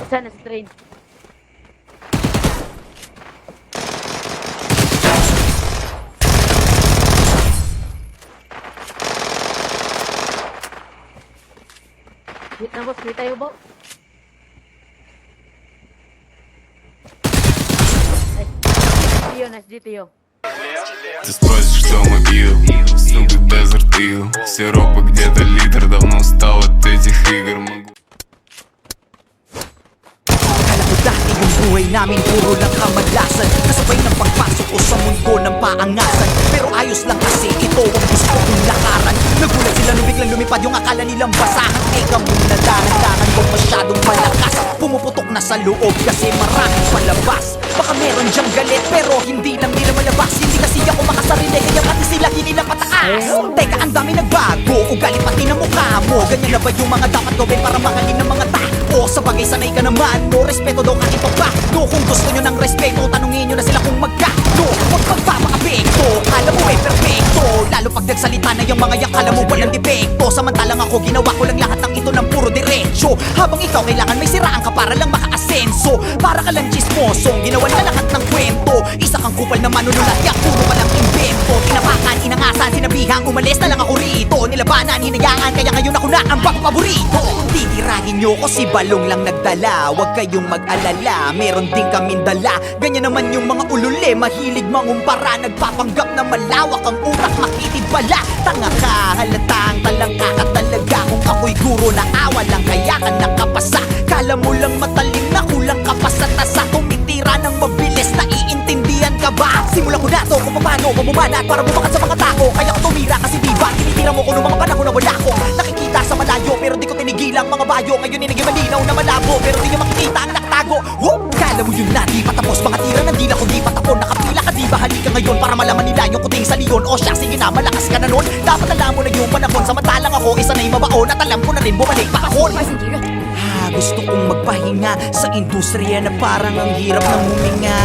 Sana strain. Hit na boss, hit tayo ba? Nice GTO. Ты спросишь, кто мобил, снупи Desert Eagle. Сиропа где-то литр, давно устал от этих игр. Akala ko dati yung buhay namin puro lang kamalasan, kasabay ng pagpasok ko sa mundo ng paangasan. Pero ayos lang kasi ito ang gusto kong lakaran. Nagulat sila nung biglang lumipad yung akala nilang basahan. Eka muna, dahan-dahan ko masyadong malakas. Pumuputok na sa loob kasi maraming palabas. Baka meron dyang galit pero hindi lang nila malabas. Hindi kasi ako makasarili kaya pati sila hinilang pataas. Teka, ang dami nagbago, ugali pati na mukha mo. Ganyan na ba yung mga dapat gawin para mahalin ng mga tao? Sa bagay sanay ka naman, no respeto daw kahit pa. No, kung gusto nyo ng respeto, tanungin nyo na sila kung magkano. Huwag magpapakapekto, kala mo eh perfecto. Lalo pag nagsalita na yung mga yakala mo walang depekto. Samantalang ako ginawa ko lang lahat ng ito ng puro diretsyo. Habang ikaw kailangan may siraan ka para lang makaasenso. Para ka lang chismosong ginawa na lahat ng kwento. Isa kang kupal na manunulat, yak puro ka lang invento. Tinapakan, inangasan, sinabihang umalis na lang ako rito. Nilabanan, hinayaan, kaya ngayon ako na ang paborito. Titirahin nyo ko si Balong lang nagdala. Huwag kayong mag-alala, meron din kaming dala. Ganyan naman yung mga ulule, mahilig mangumpara. Nagpapanggap na malawak ang utak, makitid pala. Tanga ka, halatang talangka ka talaga. Kung ako'y guro na awa lang, kaya ka nakapasa. Kala mo lang matalim na kulang ka pa sa tasa. Tumitira ng mabilis, naiintindihan ka ba? Simulan ko na to kung paano mamumanat para bumakat sa mga tao. Kaya ko tumira kasi diba, tinitira mo ko noong mga panahon na wala ko. Nakikita sa malayo pero di ko tinigilang mga bayo. Ngayon inigay malinaw na malabo pero di nyo makikita ang nakatago. Kala mo yun na di patapos, mga tira na di na ko di patapon. Nakapila ka di ba, halika ngayon para malaman nila yung kuting sa leon. O siya, sige na, malakas ka na nun. Dapat alam mo na yung panahon, samantalang ako isa na'y mabaon. At alam ko na rin bumalik pa ako. Gusto kong magpahinga sa industriya na parang ang hirap ng huminga.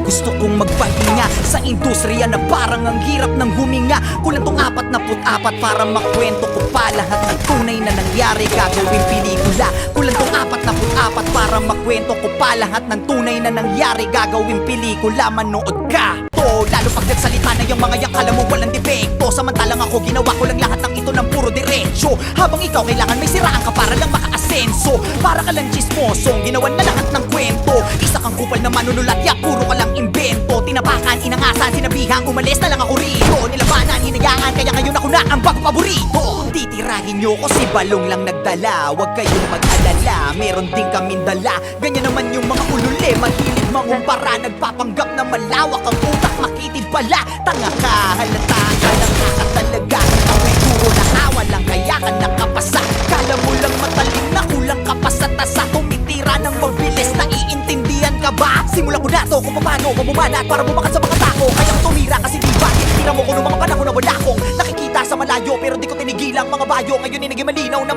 Gusto kong magpahinga sa industriya na parang ang hirap ng huminga. Kulang tong 44 para makwento ko pa lahat ng tunay na nangyari, gagawing pelikula. Kulang tong 44 para makwento ko pa lahat ng tunay na nangyari, gagawing pelikula. Manood ka to, lalo pag nagsalita na yung mga yakala mo walang depekto. Samantalang ako ginawa ko lang lahat ng ito ng puro diretsyo. Habang ikaw kailangan may siraan ka para lang makaasenso. Para ka lang chismosong ginawan na lahat ng kwento. Isa kang kupal na manunulat, yak puro ka lang invento. Tinapakan, inangasan, sinabihang umalis na lang ako rito. Nilabanan, hinayaan, kaya ngayon ako na ang paborito. Titirahin nyo ko si Balong lang nagdala. Huwag kayong mag-alala, meron din kaming dala. Ganyan naman yung mga ulule, mahilig mangumpara. Nagpapanggap na malawak ang utak, makitid pala. Tanga ka, halata ka, ka talaga. Ako'y puro na awa lang, kaya ka nakapasa. Kala mo lang matalim na kulang ka pa sa tasa. Tumitira ng mabilis, naiintindihan ka ba? Simulan ko na to kung paano mamumanat para bumakat sa mga tao. Kaya ko tumira kasi diba, tinitira mo ko noong mga panahon na wala akong nakikita sa malayo pero di ko tinigilang mga bayo. Ngayon inigay malinaw na